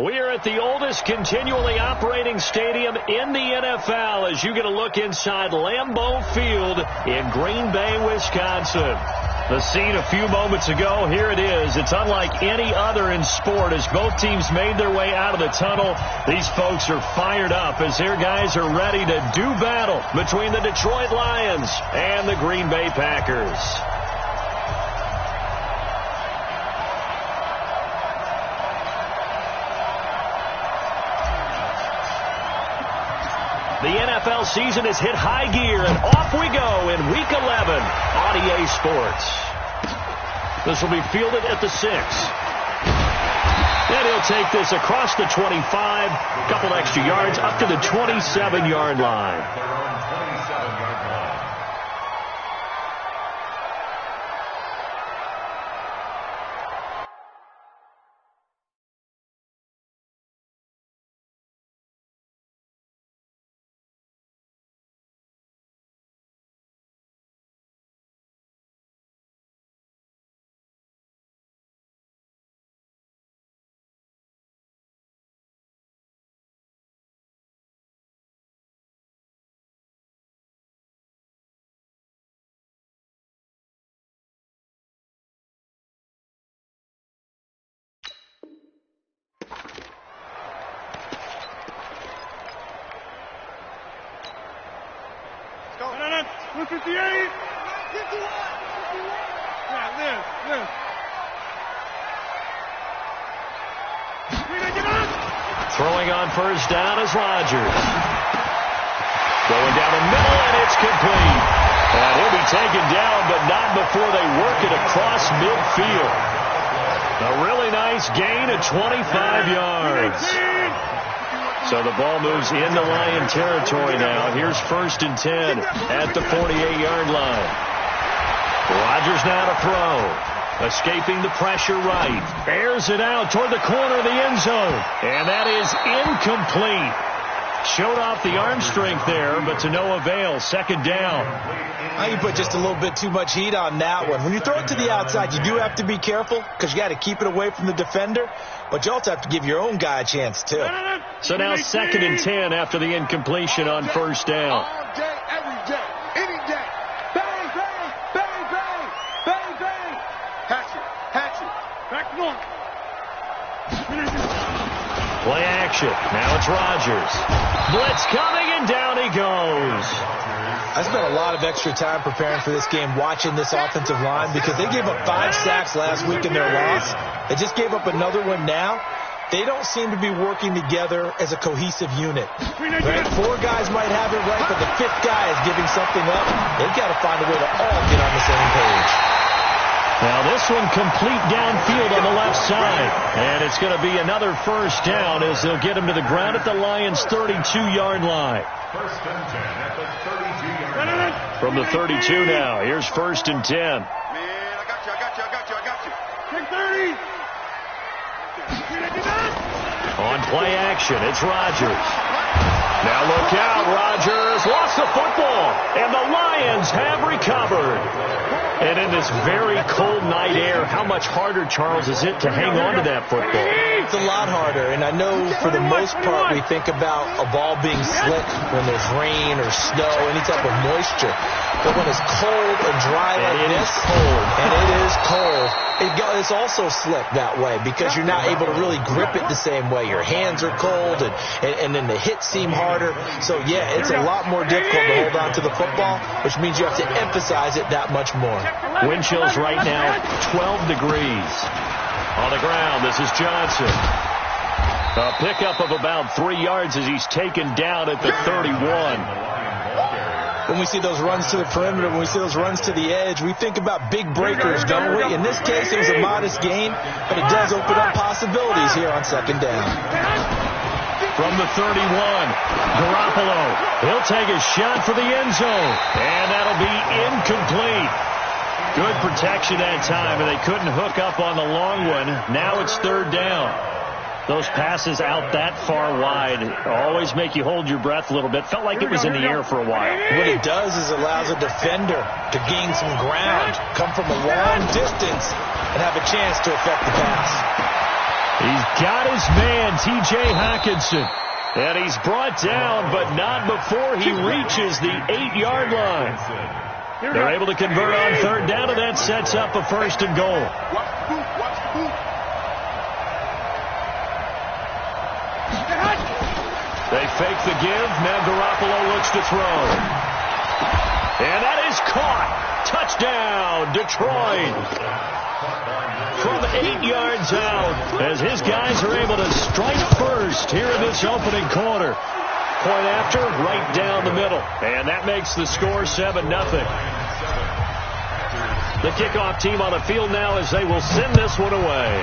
We are at the oldest continually operating stadium in the NFL as you get a look inside Lambeau Field in Green Bay, Wisconsin. The scene a few moments ago, here it is. It's unlike any other in sport as both teams made their way out of the tunnel. These folks are fired up as their guys are ready to do battle between the Detroit Lions and the Green Bay Packers. The NFL season has hit high gear, and off we go in Week 11 on EA Sports. This will be fielded at the 6. And he'll take this across the 25, a couple extra yards, up to the 27-yard line. Go. 158. 51. Yeah, live. Throwing on first down is Rodgers. Going down the middle, and it's complete. And he'll be taken down, but not before they work it across midfield. A really nice gain of 25 yards. So the ball moves into Lion territory now. Here's 1st and 10 at the 48-yard line. Rodgers now to throw. Escaping the pressure right. Airs it out toward the corner of the end zone. And that is incomplete. Showed off the arm strength there, but to no avail. 2nd down. You put just a little bit too much heat on that one. When you throw it to the outside, you do have to be careful because you got to keep it away from the defender. But you also have to give your own guy a chance, too. So now 2nd and 10 after the incompletion on 1st down. All day, every day, any day. Bang, bang, bang, bang, bang, bang. Hatchet. Back north. Play action. Now it's Rodgers. Blitz coming, and down he goes. I spent a lot of extra time preparing for this game watching this offensive line because they gave up 5 sacks last week in their loss. They just gave up another one now. They don't seem to be working together as a cohesive unit. Right? 4 guys might have it right, but the 5th guy is giving something up. They've got to find a way to all get on the same page. Now this one complete downfield on the left side. And it's going to be another 1st down as they'll get him to the ground at the Lions' 32-yard line. 1st and 10 at the 32-yard line. From the 32 now, here's 1st and 10. Man, I got you. Take 30. On play action, it's Rodgers. Now look out, Rodgers lost the football, and the Lions have recovered. And in this very cold night air, how much harder, Charles, is it to hang on to that football? It's a lot harder, and I know for the most part we think about a ball being slick when there's rain or snow, any type of moisture. But when it's cold and dry like this, and it is cold, it's also slick that way because you're not able to really grip it the same way. Your hands are cold, and then the hits seem harder. So, yeah, it's a lot more difficult to hold on to the football, which means you have to emphasize it that much more. Wind chills right now, 12 degrees. On the ground, this is Johnson. A pickup of about 3 yards as he's taken down at the 31. When we see those runs to the perimeter, when we see those runs to the edge, we think about big breakers, don't we? In this case, it was a modest gain, but it does open up possibilities here on 2nd down. From the 31, Garoppolo. He'll take a shot for the end zone, and that'll be incomplete. Good protection that time, and they couldn't hook up on the long one. Now it's 3rd down. Those passes out that far wide always make you hold your breath a little bit. Felt like it was in the air for a while. What it does is it allows a defender to gain some ground, come from a long distance, and have a chance to affect the pass. He's got his man, T.J. Hockenson. And he's brought down, but not before he reaches the 8-yard line. They're able to convert on third down, and that sets up a 1st and goal. They fake the give. Now Garoppolo looks to throw. And that is caught. Touchdown, Detroit. From 8 yards out, as his guys are able to strike first here in this opening quarter. Point after, right down the middle. And that makes the score 7-0. The kickoff team on the field now as they will send this one away.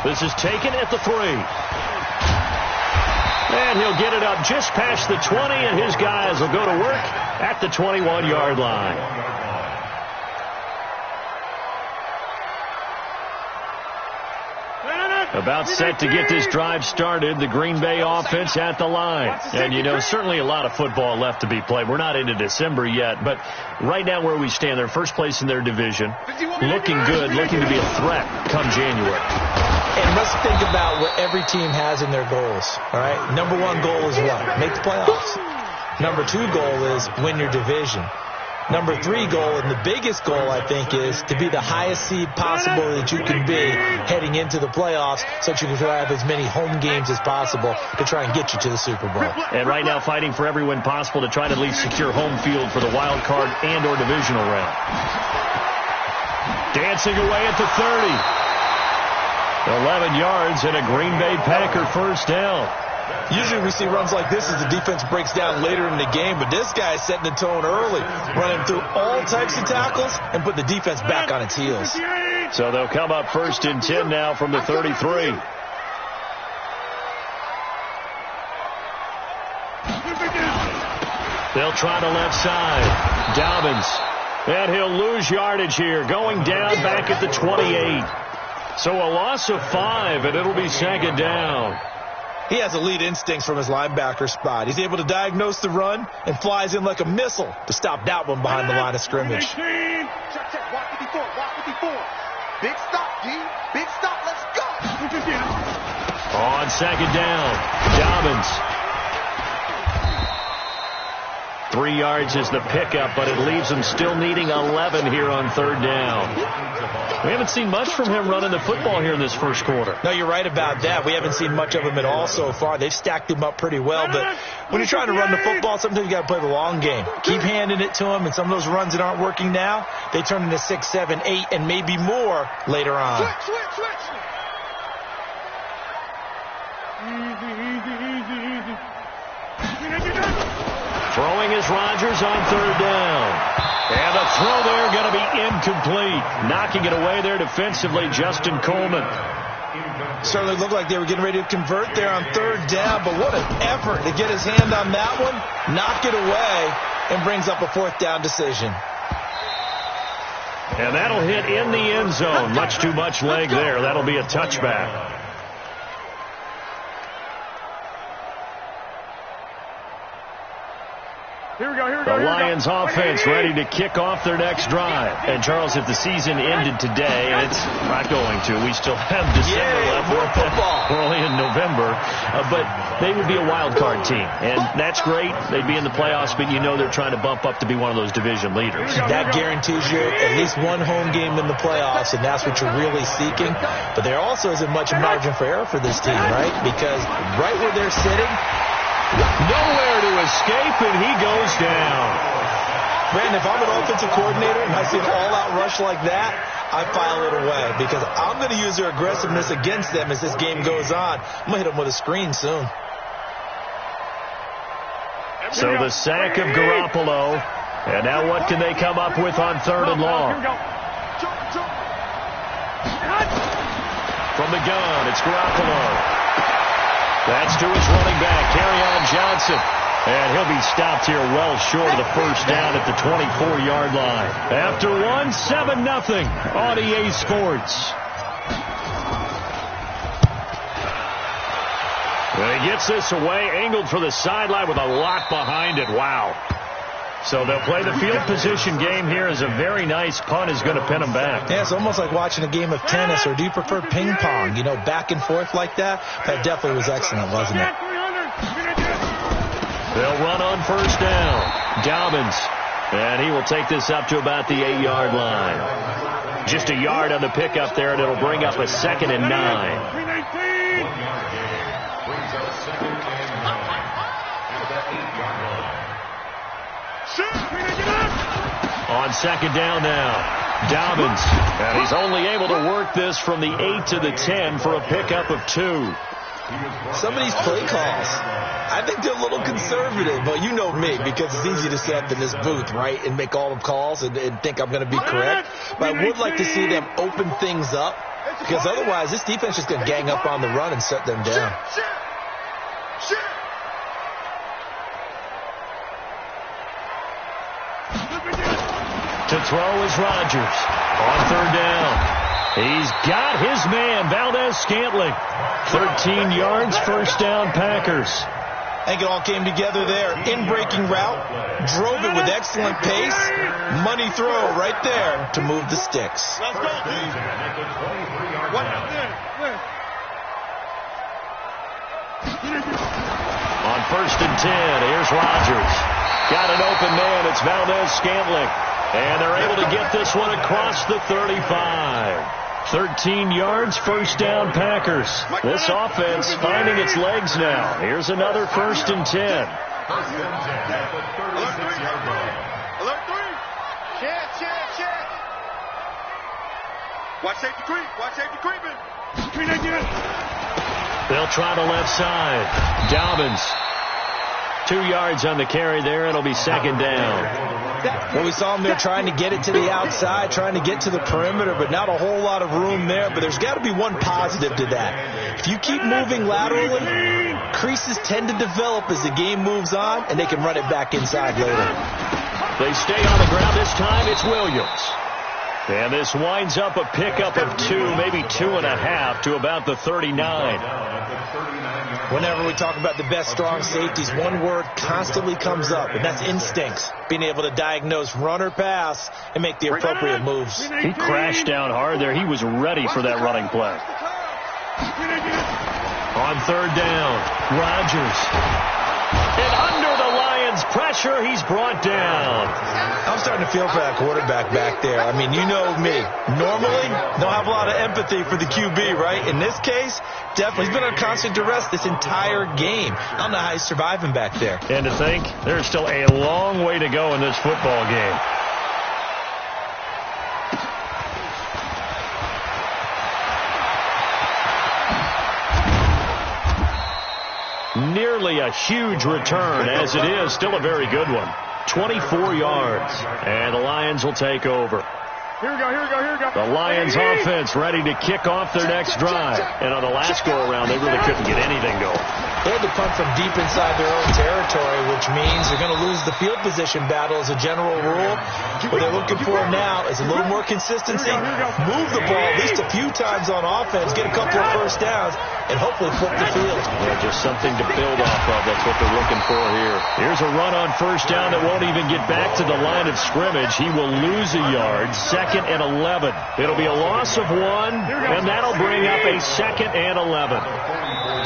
This is taken at the 3. And he'll get it up just past the 20, and his guys will go to work at the 21-yard line. About set to get this drive started, the Green Bay offense at the line. And, you know, certainly a lot of football left to be played. We're not into December yet, but right now where we stand, they're first place in their division, looking good, looking to be a threat come January. And let's think about what every team has in their goals, all right? Number 1 goal is what? Make the playoffs. Number 2 goal is win your division. Number 3 goal, and the biggest goal, I think, is to be the highest seed possible that you can be heading into the playoffs so that you can have as many home games as possible to try and get you to the Super Bowl. And right now fighting for every win possible to try to at least secure home field for the wild card and or divisional round. Dancing away at the 30. 11 yards and a Green Bay Packer first down. Usually we see runs like this as the defense breaks down later in the game, but this guy is setting the tone early, running through all types of tackles and put the defense back on its heels. So they'll come up 1st and 10 now from the 33. They'll try the left side. Dobbins. And he'll lose yardage here, going down back at the 28. So a loss of 5, and it'll be 2nd down. He has elite instincts from his linebacker spot. He's able to diagnose the run and flies in like a missile to stop that one behind the line of scrimmage. Check, walk 54, walk 54. Big stop, D. Big stop, let's go. On 2nd down, Dobbins. 3 yards is the pickup, but it leaves him still needing 11 here on 3rd down. We haven't seen much from him running the football here in this first quarter. No, you're right about that. We haven't seen much of him at all so far. They've stacked him up pretty well, but when you're trying to run the football, sometimes you got to play the long game. Keep handing it to him, and some of those runs that aren't working now, they turn into 6, 7, 8, and maybe more later on. Switch. Throwing is Rodgers on 3rd down. And the throw there going to be incomplete. Knocking it away there defensively, Justin Coleman. Certainly looked like they were getting ready to convert there on 3rd down, but what an effort to get his hand on that one, knock it away, and brings up a 4th down decision. And that'll hit in the end zone. Much too much leg there. That'll be a touchback. Here we go. The Lions offense ready to kick off their next drive. And, Charles, if the season ended today, and it's not going to, we still have December left. More football. We're only in November. But they would be a wild card team. And that's great. They'd be in the playoffs, but you know they're trying to bump up to be one of those division leaders. That guarantees you at least one home game in the playoffs, and that's what you're really seeking. But there also isn't much margin for error for this team, right? Because right where they're sitting, nowhere to escape, and he goes down. Brandon, if I'm an offensive coordinator and I see an all-out rush like that, I file it away because I'm going to use their aggressiveness against them as this game goes on. I'm going to hit them with a screen soon. So the sack of Garoppolo, and now what can they come up with on 3rd and long? From the gun, it's Garoppolo. That's to his running back, Kerryon Johnson. And he'll be stopped here well short of the first down at the 24-yard line. After one, 7-0 on EA Sports. And he gets this away, angled for the sideline with a lot behind it. Wow. So they'll play the field position game here as a very nice punt is going to pin them back. Yeah, it's almost like watching a game of tennis, or do you prefer ping pong? You know, back and forth like that? That definitely was excellent, wasn't it? They'll run on first down. Dobbins. And he will take this up to about the 8-yard line. Just a yard on the pickup there, and it'll bring up a 2nd and 9. On 2nd down now, Dobbins. And he's only able to work this from the 8 to the 10 for a pickup of 2. Some of these play calls, I think they're a little conservative, but you know me, because it's easy to sit up in this booth, right, and make all the calls and think I'm going to be correct. But I would like to see them open things up, because otherwise this defense is going to gang up on the run and set them down. To throw is Rodgers. On 3rd down. He's got his man, Valdez-Scantling. 13 yards, 1st down, Packers. I think it all came together there. In-breaking route, drove it with excellent pace. Money throw right there to move the sticks. Let's go. On 1st and 10, here's Rodgers. Got an open man, it's Valdez-Scantling. And they're able to get this one across the 35. 13 yards, 1st down, Packers. This offense finding its legs now. Here's another 1st and 10. Alert 3. Check. Watch safety creeping. They'll try the left side. Dobbins. 2 yards on the carry there. It'll be 2nd down. Well, we saw him there trying to get it to the outside, trying to get to the perimeter, but not a whole lot of room there. But there's got to be one positive to that. If you keep moving laterally, creases tend to develop as the game moves on, and they can run it back inside later. They stay on the ground this time. It's Williams. And this winds up a pickup of 2, maybe 2.5 to about the 39. Whenever we talk about the best strong safeties, one word constantly comes up, and that's instincts. Being able to diagnose run or pass and make the appropriate moves. He crashed down hard there. He was ready for that running play. On 3rd down, Rodgers. And under the Lions' pressure, he's brought down. I'm starting to feel for that quarterback back there. I mean, you know me. Normally, don't have a lot of empathy for the QB, right? In this case, definitely. He's been on constant duress this entire game. I don't know how he's surviving back there. And to think, there's still a long way to go in this football game. Nearly a huge return, as it is still a very good one. 24 yards, and the Lions will take over. Here we go. The Lions offense ready to kick off their next drive. And on the last go-around, they really couldn't get anything going. They had to punt from deep inside their own territory, which means they're going to lose the field position battle as a general rule. What they're looking for now is a little more consistency, move the ball at least a few times on offense, get a couple of 1st downs, and hopefully flip the field. Yeah, just something to build off of. That's what they're looking for here. Here's a run on 1st down that won't even get back to the line of scrimmage. He will lose a yard. 2nd and 11. It'll be a loss of 1, and that'll bring up a 2nd and 11.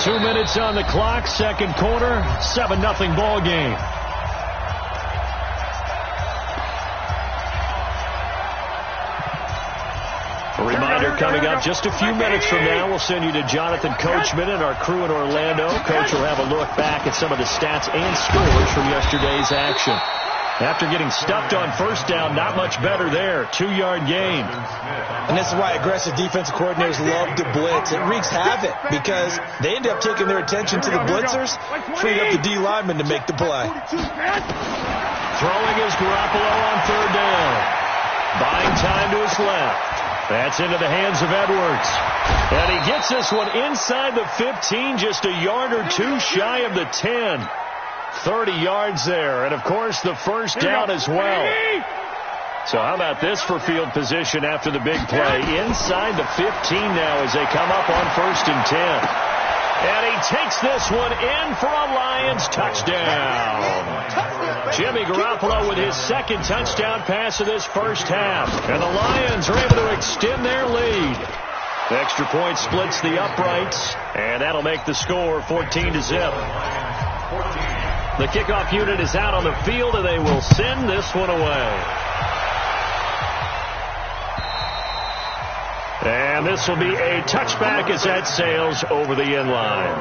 2 minutes on the clock, 2nd quarter, 7-0 ball game. A reminder coming up just a few minutes from now, we'll send you to Jonathan Coachman and our crew in Orlando. Coach will have a look back at some of the stats and scores from yesterday's action. After getting stuffed on 1st down, not much better there. 2-yard gain. And this is why aggressive defensive coordinators love to blitz. It wreaks havoc because they end up taking their attention to the blitzers, freeing up the D lineman to make the play. Throwing is Garoppolo on 3rd down. Buying time to his left. That's into the hands of Edwards. And he gets this one inside the 15, just a yard or 2 shy of the 10. 30 yards there, and of course the 1st down as well. So how about this for field position after the big play? Inside the 15 now as they come up on 1st and 10. And he takes this one in for a Lions touchdown. Jimmy Garoppolo with his second touchdown pass of this first half. And the Lions are able to extend their lead. The extra point splits the uprights, and that'll make the score 14-0. The kickoff unit is out on the field, and they will send this one away. And this will be a touchback as that sails over the end line.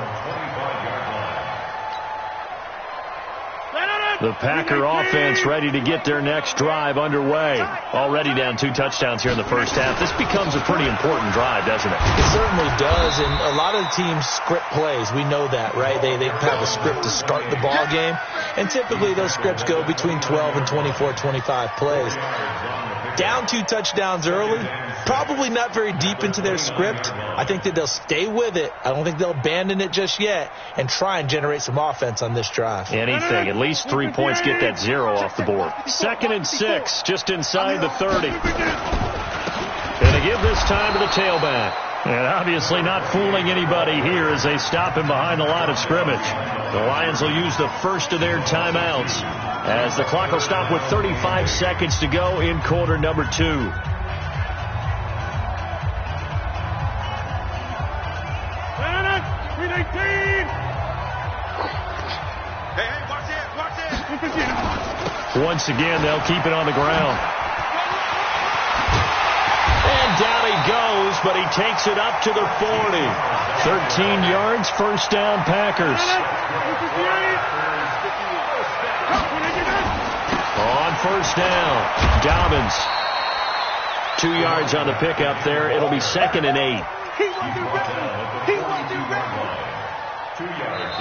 The Packer offense ready to get their next drive underway. Already down 2 touchdowns here in the first half. This becomes a pretty important drive, doesn't it? It certainly does, and a lot of the teams script plays. We know that, right? They have a script to start the ball game, and typically those scripts go between 12 and 24, 25 plays. Down 2 touchdowns early, probably not very deep into their script. I think that they'll stay with it. I don't think they'll abandon it just yet and try and generate some offense on this drive. Anything. At least 3 points get that 0 off the board. 2nd and 6, just inside the 30. And they give this time to the tailback. And obviously not fooling anybody here as they stop him behind the line of scrimmage. The Lions will use the first of their timeouts as the clock will stop with 35 seconds to go in quarter number 2. Once again, they'll keep it on the ground. And down he goes, but he takes it up to the 40. 13 yards, first down, Packers. On first down, Dobbins. 2 yards on the pickup there. It'll be 2nd and 8.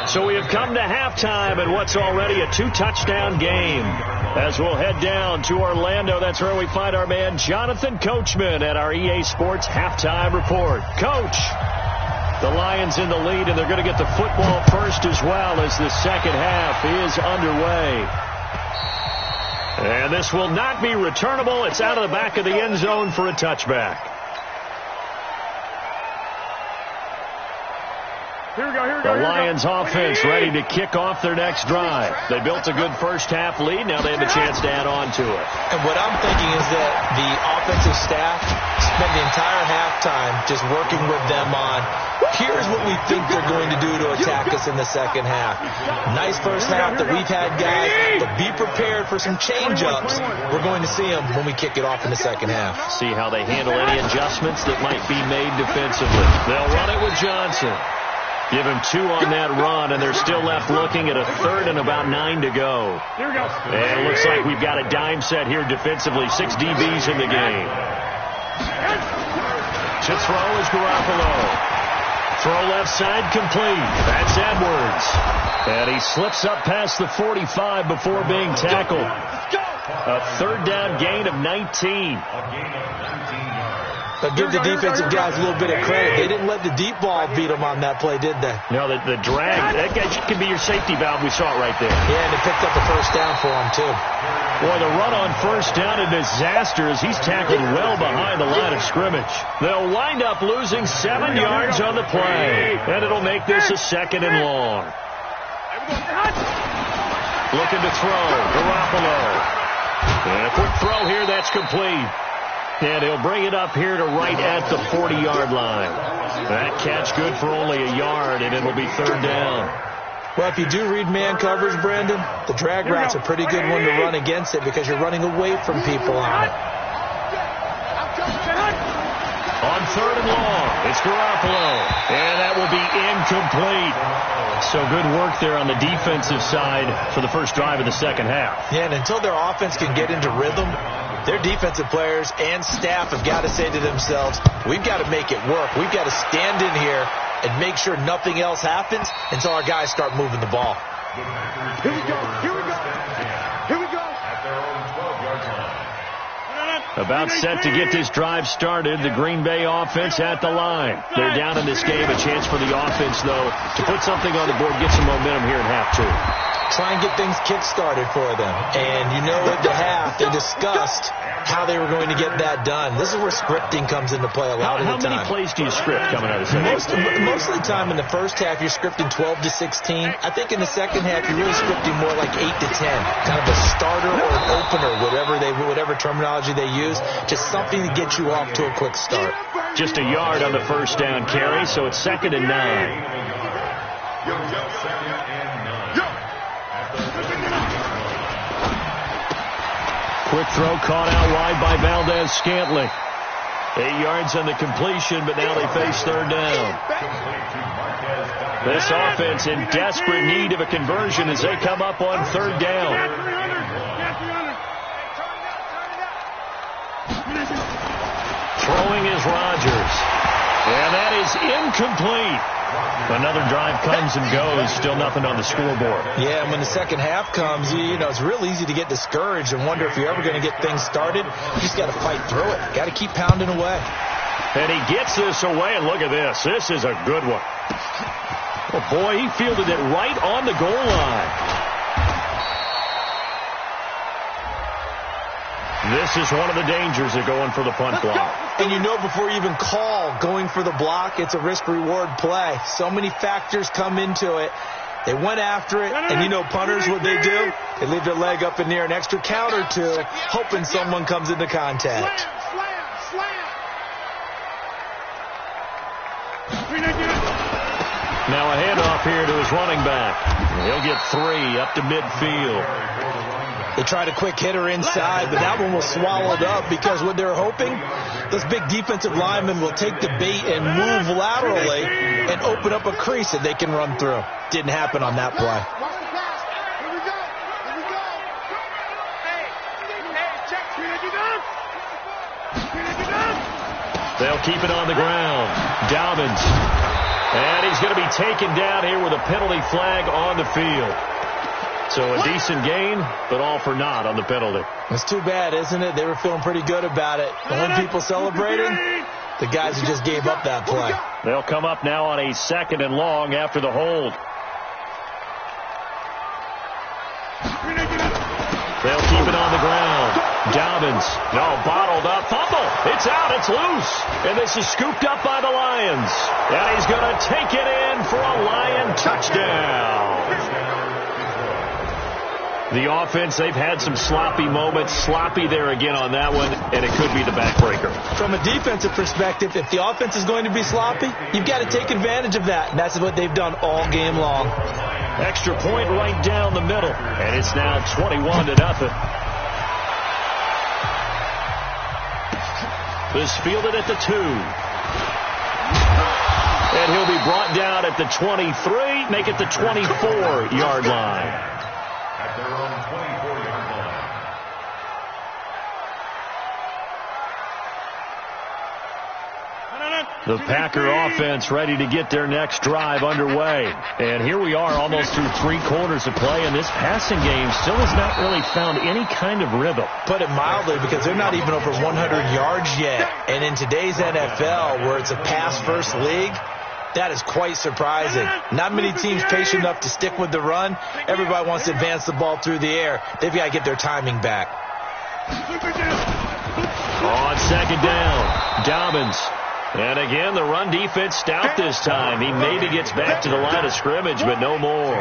So we have come to halftime in what's already a 2-touchdown game. As we'll head down to Orlando, that's where we find our man Jonathan Coachman at our EA Sports Halftime Report. Coach, the Lions in the lead, and they're going to get the football first as well as the second half is underway. And this will not be returnable. It's out of the back of the end zone for a touchback. The Lions offense ready to kick off their next drive. They built a good first half lead. Now they have a chance to add on to it. And what I'm thinking is that the offensive staff spent the entire halftime just working with them on, here's what we think they're going to do to attack us in the second half. Nice first half that we've had, guys, but be prepared for some change-ups. We're going to see them when we kick it off in the second half. See how they handle any adjustments that might be made defensively. They'll run it with Johnson. Give him 2 on that run, and they're still left looking at a 3rd and about 9 to go. And it looks like we've got a dime set here defensively. 6 DBs in the game. To throw is Garoppolo. Throw left side complete. That's Edwards. And he slips up past the 45 before being tackled. A 3rd down gain of 19. But give the defensive guys a little bit of credit. They didn't let the deep ball beat them on that play, did they? No, the drag, that guy could be your safety valve. We saw it right there. Yeah, and they picked up the first down for him, too. Boy, the run on first down, a disaster as he's tackled well behind the line of scrimmage. They'll wind up losing 7 yards on the play, and it'll make this a 2nd and long. Looking to throw, Garoppolo. And a quick throw here, that's complete. And he'll bring it up here to right at the 40-yard line. That catch good for only a yard, and it'll be 3rd down. Well, if you do read man coverage, Brandon, the drag route's a pretty good one to run against it because you're running away from people on it. On 3rd and long, it's Garoppolo. And that will be incomplete. So good work there on the defensive side for the first drive of the second half. Yeah, and until their offense can get into rhythm, their defensive players and staff have got to say to themselves, we've got to make it work. We've got to stand in here and make sure nothing else happens until our guys start moving the ball. Here we go. Here we go. Here we go. About set to get this drive started. The Green Bay offense at the line. They're down in this game. A chance for the offense, though, to put something on the board, get some momentum here in half two. Try and get things kick-started for them. And you know at the half, they discussed how they were going to get that done. This is where scripting comes into play a lot of the time. How many plays do you script coming out of the second? Most of the time in the first half, you're scripting 12 to 16. I think in the second half, you're really scripting more like 8 to 10. Kind of a starter or an opener, whatever terminology they use. Just something to get you off to a quick start. Just a yard on the first down carry, so it's 2nd and 9. Quick throw caught out wide by Valdez-Scantling. 8 yards on the completion, but now they face 3rd down. This offense in desperate need of a conversion as they come up on 3rd down. Throwing is Rodgers. And that is incomplete. Another drive comes and goes. Still nothing on the scoreboard. Yeah, and when the second half comes, you know, it's real easy to get discouraged and wonder if you're ever going to get things started. You just got to fight through it. Got to keep pounding away. And he gets this away, and look at this. This is a good one. Oh, boy, he fielded it right on the goal line. This is one of the dangers of going for the punt block. And you know before you even call going for the block, it's a risk-reward play. So many factors come into it. They went after it, and you know punters, what they do? They leave their leg up in the air an extra count or two, hoping someone comes into contact. Now a handoff here to his running back. He'll get 3 up to midfield. They tried a quick hitter inside, but that one was swallowed up because what they're hoping, those big defensive linemen will take the bait and move laterally and open up a crease that they can run through. Didn't happen on that play. They'll keep it on the ground. Dobbins. And he's going to be taken down here with a penalty flag on the field. So a decent gain, but all for naught on the penalty. It's too bad, isn't it? They were feeling pretty good about it. The one people celebrating, the guys who just gave up that play. They'll come up now on a 2nd and long after the hold. They'll keep it on the ground. Dobbins, bottled up, fumble. It's out, it's loose. And this is scooped up by the Lions. And he's going to take it in for a Lion touchdown. The offense, they've had some sloppy moments. Sloppy there again on that one, and it could be the backbreaker. From a defensive perspective, if the offense is going to be sloppy, you've got to take advantage of that, and that's what they've done all game long. Extra point right down the middle, and it's now 21-0. This fielded at the 2. And he'll be brought down at the 23, make it the 24-yard line. At their own 24-yard line. The Packer offense ready to get their next drive underway. And here we are almost through 3 quarters of play, and this passing game still has not really found any kind of rhythm. Put it mildly, because they're not even over 100 yards yet. And in today's NFL, where it's a pass-first league, that is quite surprising. Not many teams patient enough to stick with the run. Everybody wants to advance the ball through the air. They've got to get their timing back. On 2nd down, Dobbins. And again, the run defense stout this time. He maybe gets back to the line of scrimmage, but no more.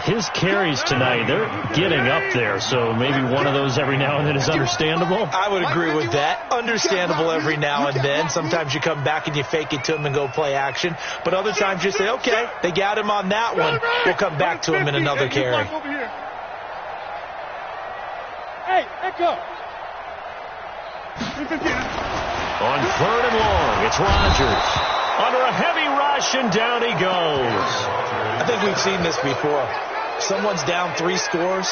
His carries tonight, they're getting up there, so maybe one of those every now and then is understandable. I would agree with that. Understandable every now and then. Sometimes you come back and you fake it to him and go play action. But other times you say, okay, they got him on that one. We'll come back to him in another carry. Hey, Echo. On 3rd and long, it's Rodgers. Under a heavy rush, and down he goes. I think we've seen this before. Someone's down 3 scores.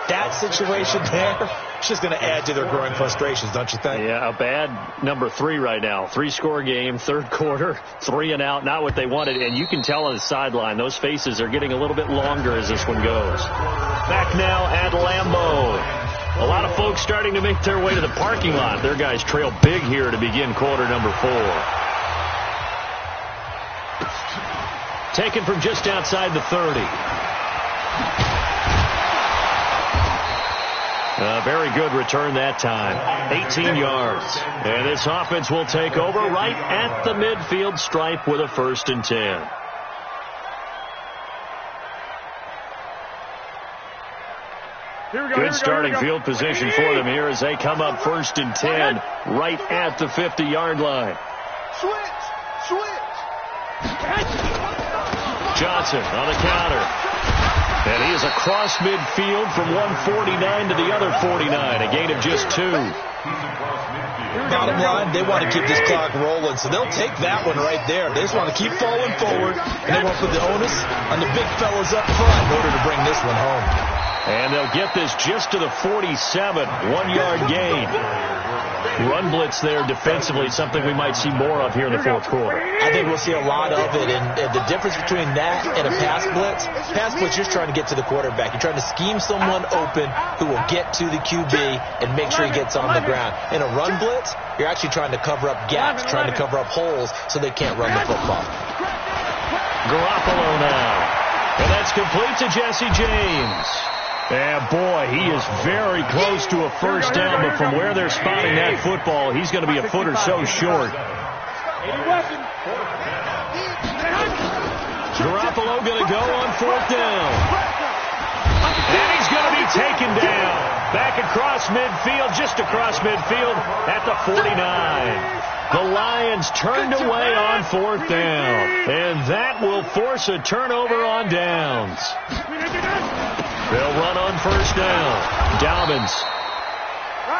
That situation there, it's just going to add to their growing frustrations, don't you think? Yeah, a bad number 3 right now. 3-score game, 3rd quarter, 3 and out, not what they wanted. And you can tell on the sideline, those faces are getting a little bit longer as this one goes. Back now at Lambeau. A lot of folks starting to make their way to the parking lot. Their guys trail big here to begin quarter number 4. Taken from just outside the 30. A very good return that time. 18 yards. And this offense will take over right at the midfield stripe with a 1st and 10. Good starting field position for them here as they come up 1st and 10 right at the 50-yard line. Switch. Johnson on the counter. And he is across midfield from 149 to the other 49, a gain of just 2. Bottom line, they want to keep this clock rolling, so they'll take that one right there. They just want to keep falling forward, and they want to put the onus on the big fellas up front in order to bring this one home. And they'll get this just to the 47, 1-yard gain. Run blitz there defensively, something we might see more of here in the 4th quarter. I think we'll see a lot of it, and the difference between that and a pass blitz, you're just trying to get to the quarterback. You're trying to scheme someone open who will get to the QB and make sure he gets on the ground. In a run blitz, you're actually trying to cover up gaps, trying to cover up holes so they can't run the football. Garoppolo now. And that's complete to Jesse James. And boy, he is very close to a 1st down, but from where they're spotting that football, he's going to be a foot or so short. Garoppolo going to go on 4th down. And he's going to be taken down. Back across midfield, just across midfield at the 49. The Lions turned away on 4th down. And that will force a turnover on downs. They'll run on 1st down. Dobbins.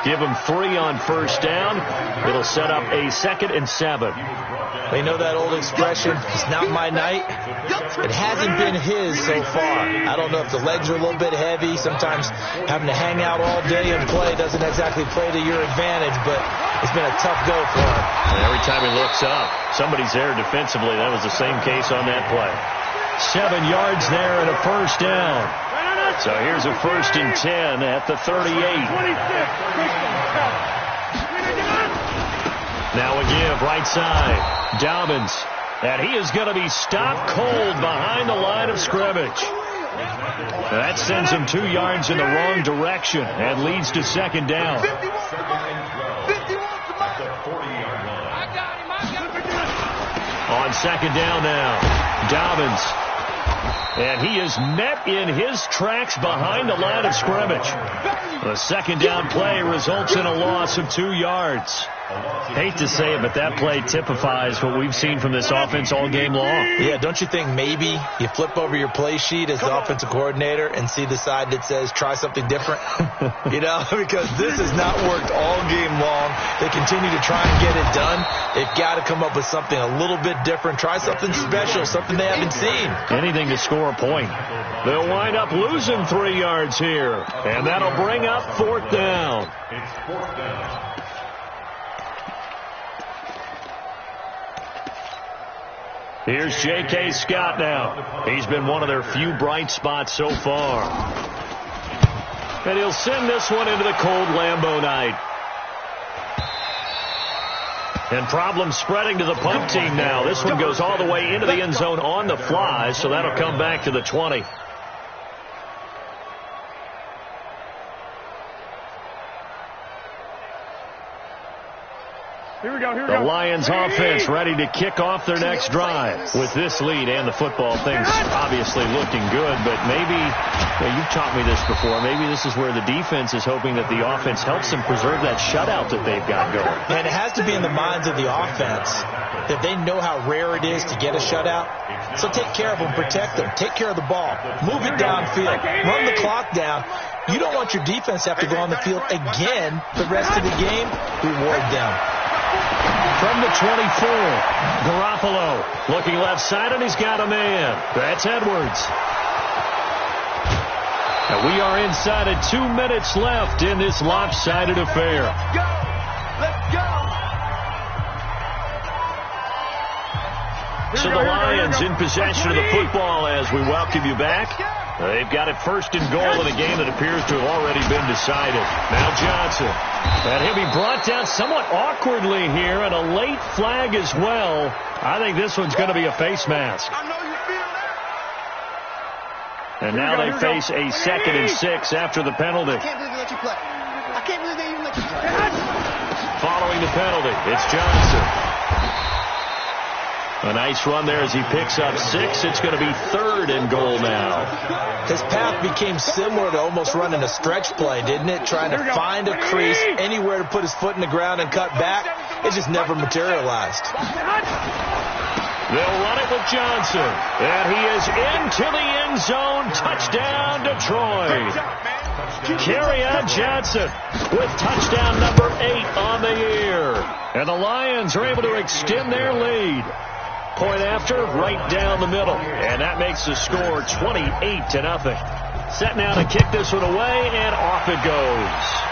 Give him 3 on 1st down. It'll set up a 2nd and 7. They know that old expression, it's not my night. It hasn't been his so far. I don't know if the legs are a little bit heavy. Sometimes having to hang out all day and play doesn't exactly play to your advantage, but it's been a tough go for him. And every time he looks up, somebody's there defensively. That was the same case on that play. 7 yards there and a 1st down. So here's a 1st and 10 at the 38. Now a give right side. Dobbins. And he is going to be stopped cold behind the line of scrimmage. That sends him 2 yards in the wrong direction and leads to 2nd down. On 2nd down now. Dobbins. And he is met in his tracks behind the line of scrimmage. The 2nd down play results in a loss of 2 yards. Hate to say it, but that play typifies what we've seen from this offense all game long. Yeah, don't you think maybe you flip over your play sheet as the offensive coordinator and see the side that says try something different? Because this has not worked all game long. They continue to try and get it done. They've got to come up with something a little bit different. Try something special, something they haven't seen. Anything to score a point. They'll wind up losing 3 yards here, and that'll bring up 4th down. It's 4th down. Here's J.K. Scott now. He's been one of their few bright spots so far. And he'll send this one into the cold Lambeau night. And problems spreading to the punt team now. This one goes all the way into the end zone on the fly, so that'll come back to the 20. The Lions offense ready to kick off their next drive. With this lead and the football, things obviously looking good, but maybe, you've taught me this before, maybe this is where the defense is hoping that the offense helps them preserve that shutout that they've got going. And it has to be in the minds of the offense that they know how rare it is to get a shutout. So take care of them, protect them, take care of the ball, move it downfield, run the clock down. You don't want your defense to have to go on the field again the rest of the game. Reward them. From the 24, Garoppolo looking left side, and he's got a man. That's Edwards. And we are inside of 2 minutes left in this lopsided affair. Let's go. So the Lions in possession of the football as we welcome you back. They've got it first and goal in a game that appears to have already been decided. Now Johnson. And he'll be brought down somewhat awkwardly here, and a late flag as well. I think this one's going to be a face mask. And now they face a 2nd and 6 after the penalty. I can't believe they let you play. I can't believe they even let you play. Following the penalty, it's Johnson. A nice run there as he picks up 6. It's going to be 3rd and goal now. His path became similar to almost running a stretch play, didn't it? Trying to find a crease, anywhere to put his foot in the ground and cut back. It just never materialized. They'll run it with Johnson. And he is into the end zone. Touchdown, Detroit. Kerryon Johnson with touchdown number 8 on the year. And the Lions are able to extend their lead. Point after, right down the middle. And that makes the score 28-0. Set now to kick this one away, and off it goes.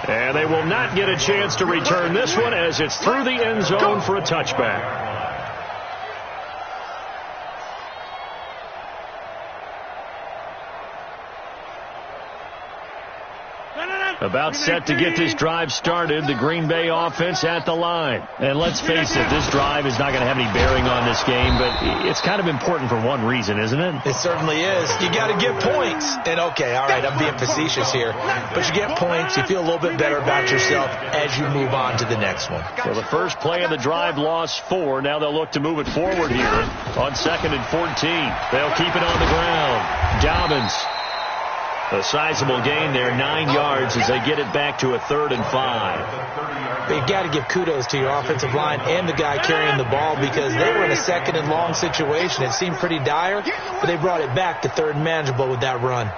And they will not get a chance to return this one as it's through the end zone for a touchback. About set to get this drive started, the Green Bay offense at the line. And let's face it, this drive is not going to have any bearing on this game, but it's kind of important for one reason, isn't it? It certainly is. You got to get points. And okay, all right, I'm being facetious here, but you get points, you feel a little bit better about yourself as you move on to the next one. Well, the first play of the drive lost 4. Now they'll look to move it forward here on 2nd and 14. They'll keep it on the ground. Dobbins. A sizable gain there, 9 yards as they get it back to a 3rd and 5. But you got to give kudos to your offensive line and the guy carrying the ball because they were in a 2nd and long situation. It seemed pretty dire, but they brought it back to 3rd and manageable with that run.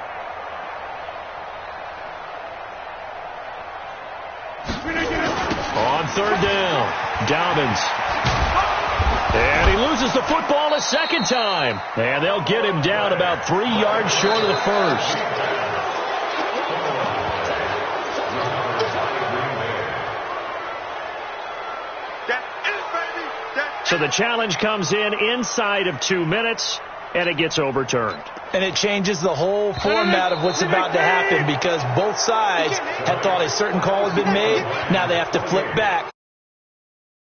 On 3rd down, Dobbins. And he loses the football a second time. And they'll get him down about 3 yards short of the first. So the challenge comes in inside of 2 minutes, and it gets overturned. And it changes the whole format of what's about to happen because both sides had thought a certain call had been made. Now they have to flip back.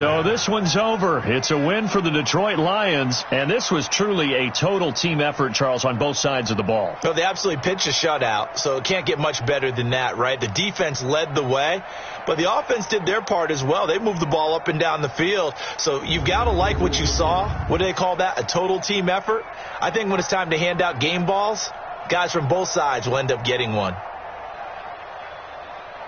So this one's over. It's a win for the Detroit Lions, and this was truly a total team effort, Charles, on both sides of the ball. Well, they absolutely pitched a shutout, so it can't get much better than that, right? The defense led the way, but the offense did their part as well. They moved the ball up and down the field, so you've got to like what you saw. What do they call that? A total team effort? I think when it's time to hand out game balls, guys from both sides will end up getting one.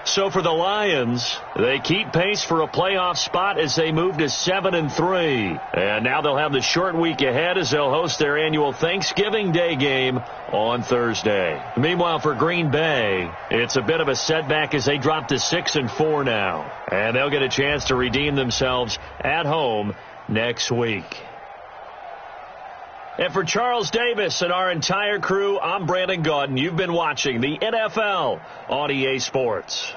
So for the Lions, they keep pace for a playoff spot as they move to 7-3. And now they'll have the short week ahead as they'll host their annual Thanksgiving Day game on Thursday. Meanwhile, for Green Bay, it's a bit of a setback as they drop to 6-4 now. And they'll get a chance to redeem themselves at home next week. And for Charles Davis and our entire crew, I'm Brandon Gaudin. You've been watching the NFL on EA Sports.